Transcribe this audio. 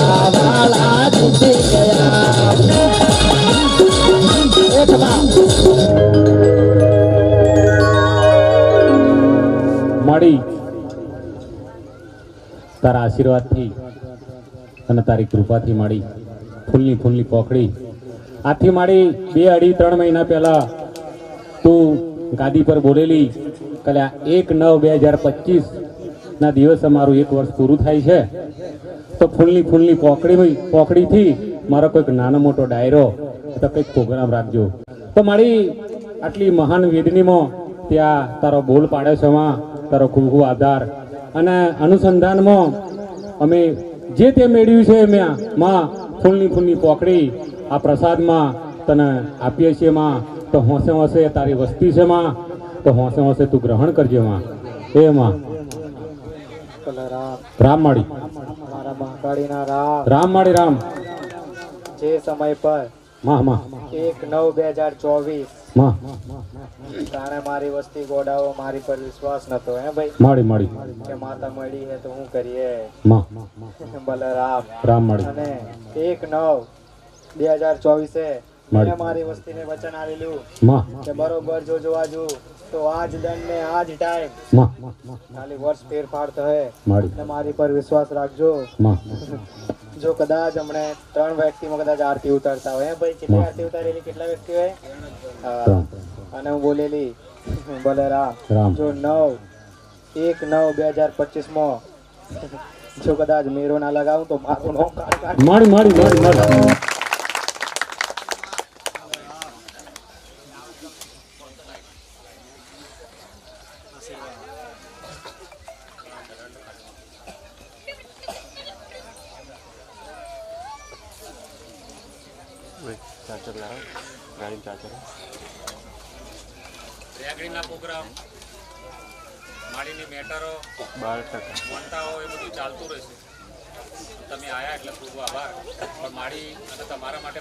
ગયા વાલા જીતી ગયા માડી તારા આશીર્વાદથી અને તારી કૃપાથી માડી ફૂલની પોખડી આથી માડી 2-2.5-3 મહિના પહેલા તું ગાદી પર બોલેલી કલ્યા 1/9/2025 ના દિવસે મારું 1 વર્ષ પૂરું થાય છે તો ફૂલની પોખડીથી મારો કોઈક નાનો મોટો ડાયરો તો કંઈક પ્રોગ્રામ રાખજો તો મારી આટલી મહાન વેદનીમાં ત્યાં તારો બોલ પાડે છે માં તારો ખૂબ ખૂબ આભાર અને અનુસંધાનમાં અમે જે તે મેળવ્યું છે મેં માં ફૂલની પોકડી આ પ્રસાદમાં તને આપીએ છીએ માં તો હોંશે તારી વસ્તી છે માં તો હોંશે તું ગ્રહણ કરજે માં એ માં રામ માળી મારા બંગાળીના રામ માળી રામ જે સમય પર માં 1/9/2024 માં તાણે મારી વસ્તી ગોડાઓ મારી પર વિશ્વાસ નતો હે ભાઈ માળી કે માતા મળી હે તો હું કરીએ માં બલરામ રામ માળી અને 1/9/2024 મેં મારી વસ્તીને વચન આલેલું માં કે બરોબર જો જોવા જો તો આજ દંડ ને આજ ટાઈમ માં ખાલી વર્ષ ફેરફાર થશે માળી ને મારી પર વિશ્વાસ રાખજો માં જો કદાચ હમણે 3 વ્યક્તિમાં કદાચ આરતી ઉતારતા હોય હે ભાઈ કેટલી આરતી ઉતારેલી કેટલા વ્યક્તિ હોય અને હું બોલેલી બલરામ જો 1/9/2025 માં જો કદાચ મેરો ના લગાવું તો મારું નામ કાઢ માળી રેગડીના પ્રોગ્રામ માળીની મેટરો વાર્તાઓ એ બધું ચાલતું રહેશે તમે આયા એટલે ખૂબ આભાર પણ માળી અને તમારા માટે